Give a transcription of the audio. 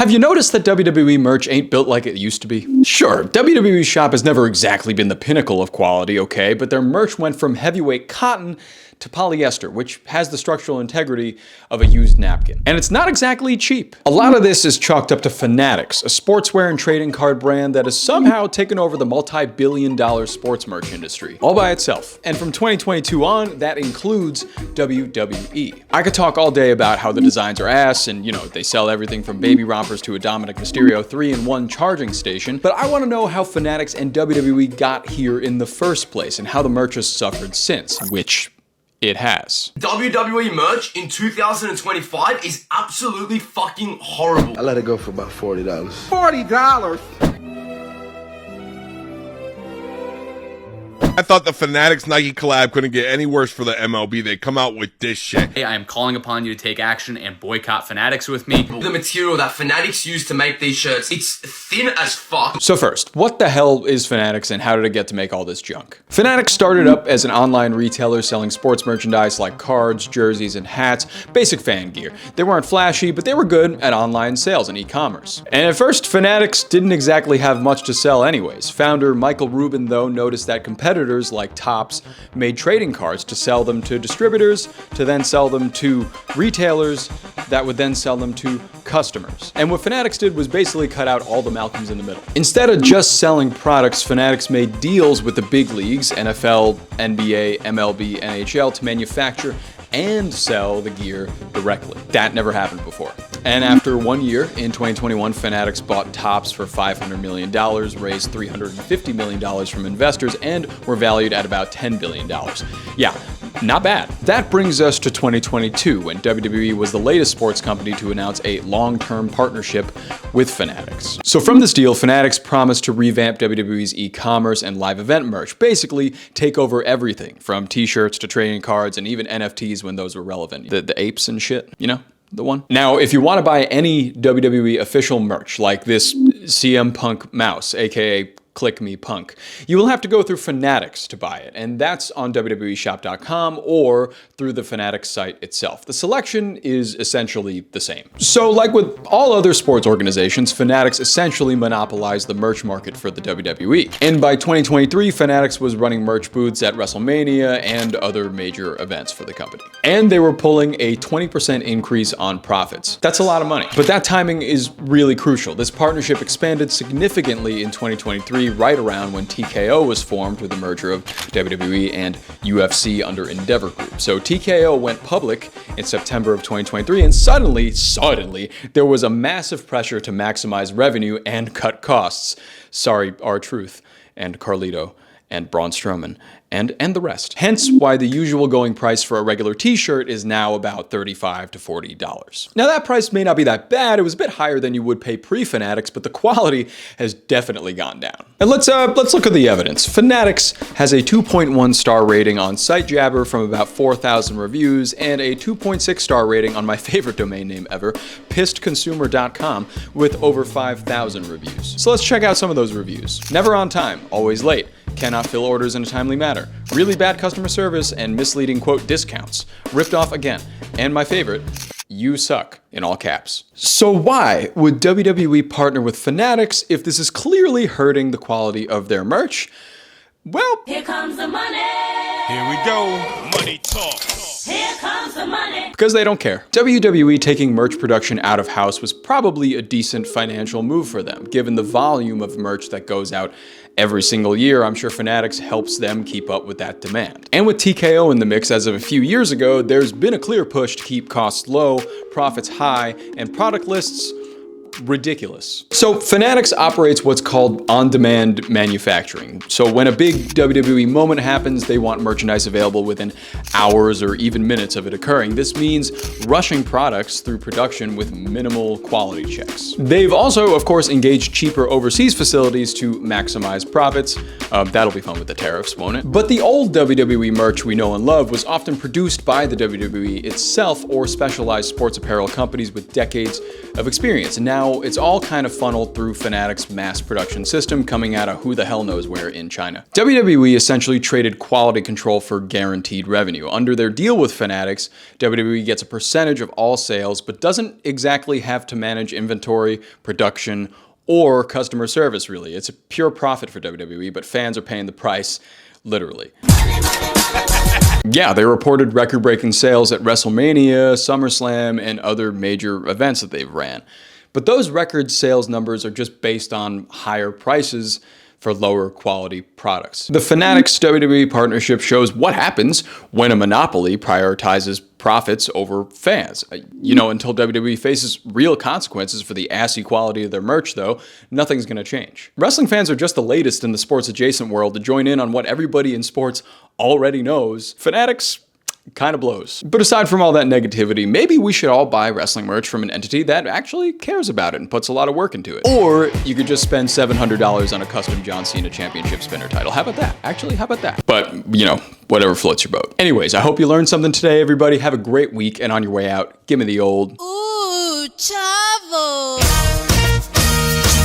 Have you noticed that WWE merch ain't built like it used to be? Sure, WWE Shop has never exactly been the pinnacle of quality, okay, but their merch went from heavyweight cotton to polyester, which has the structural integrity of a used napkin. And it's not exactly cheap. A lot of this is chalked up to Fanatics, a sportswear and trading card brand that has somehow taken over the multi-billion-dollar sports merch industry, all by itself. And from 2022 on, that includes WWE. I could talk all day about how the designs are ass, and they sell everything from baby rompers to a Dominic Mysterio 3-in-1 charging station, but I want to know how Fanatics and WWE got here in the first place, and how the merch has suffered since, which it has. WWE merch in 2025 is absolutely fucking horrible. I let it go for about $40. $40? I thought the Fanatics Nike collab couldn't get any worse for the MLB. They come out with this shit. Hey, I am calling upon you to take action and boycott Fanatics with me. The material that Fanatics use to make these shirts, it's thin as fuck. So first, what the hell is Fanatics and how did it get to make all this junk? Fanatics started up as an online retailer selling sports merchandise like cards, jerseys, and hats, basic fan gear. They weren't flashy, but they were good at online sales and e-commerce. And at first, Fanatics didn't exactly have much to sell anyways. Founder Michael Rubin, though, noticed that competitors like Topps made trading cards to sell them to distributors, to then sell them to retailers, that would then sell them to customers. And what Fanatics did was basically cut out all the Malcolms in the middle. Instead of just selling products, Fanatics made deals with the big leagues, NFL, NBA, MLB, NHL, to manufacture and sell the gear directly. That never happened before. And after 1 year, in 2021, Fanatics bought Topps for $500 million, raised $350 million from investors, and were valued at about $10 billion. Yeah, not bad. That brings us to 2022, when WWE was the latest sports company to announce a long-term partnership with Fanatics. So from this deal, Fanatics promised to revamp WWE's e-commerce and live event merch, basically take over everything, from t-shirts to trading cards and even NFTs when those were relevant. The apes and shit, the one. Now, if you want to buy any WWE official merch, like this CM Punk mouse, aka Click Me Punk, you will have to go through Fanatics to buy it, and that's on wweshop.com or through the Fanatics site itself. The selection is essentially the same. So like with all other sports organizations, Fanatics essentially monopolized the merch market for the WWE. And by 2023, Fanatics was running merch booths at WrestleMania and other major events for the company. And they were pulling a 20% increase on profits. That's a lot of money. But that timing is really crucial. This partnership expanded significantly in 2023, right around when TKO was formed with the merger of WWE and UFC under Endeavor Group. So TKO went public in September of 2023, and suddenly, there was a massive pressure to maximize revenue and cut costs. Sorry, R-Truth and Carlito and Braun Strowman and the rest. Hence why the usual going price for a regular t-shirt is now about $35 to $40. Now that price may not be that bad, it was a bit higher than you would pay pre-Fanatics, but the quality has definitely gone down. And let's look at the evidence. Fanatics has a 2.1 star rating on SiteJabber from about 4,000 reviews, and a 2.6 star rating on my favorite domain name ever, pissedconsumer.com, with over 5,000 reviews. So let's check out some of those reviews. Never on time, always late, cannot fill orders in a timely manner, really bad customer service, and misleading quote discounts, ripped off again, and my favorite, you suck, in all caps. So why would WWE partner with Fanatics if this is clearly hurting the quality of their merch? Well, here comes the money. Here we go. Money talk. Here comes the money. Because they don't care. WWE taking merch production out of house was probably a decent financial move for them, given the volume of merch that goes out every single year. I'm sure Fanatics helps them keep up with that demand. And with TKO in the mix as of a few years ago, there's been a clear push to keep costs low, profits high, and product lists ridiculous. So Fanatics operates what's called on-demand manufacturing. So when a big WWE moment happens, they want merchandise available within hours or even minutes of it occurring. This means rushing products through production with minimal quality checks. They've also, of course, engaged cheaper overseas facilities to maximize profits. That'll be fun with the tariffs, won't it? But the old WWE merch we know and love was often produced by the WWE itself or specialized sports apparel companies with decades of experience. And now now it's all kind of funneled through Fanatics' mass production system coming out of who the hell knows where in China. WWE essentially traded quality control for guaranteed revenue. Under their deal with Fanatics, WWE gets a percentage of all sales, but doesn't exactly have to manage inventory, production, or customer service, really. It's a pure profit for WWE, but fans are paying the price, literally. Yeah, they reported record-breaking sales at WrestleMania, SummerSlam, and other major events that they've ran. But those record sales numbers are just based on higher prices for lower quality products. The Fanatics WWE partnership shows what happens when a monopoly prioritizes profits over fans. You know, until WWE faces real consequences for the assy quality of their merch, though, nothing's gonna change. Wrestling fans are just the latest in the sports adjacent world to join in on what everybody in sports already knows. Fanatics kind of blows. But aside from all that negativity, maybe we should all buy wrestling merch from an entity that actually cares about it and puts a lot of work into it. Or you could just spend $700 on a custom John Cena Championship spinner title. How about that? Actually, how about that? But, you know, whatever floats your boat. Anyways, I hope you learned something today, everybody. Have a great week, and on your way out, give me the old... Ooh, chavo!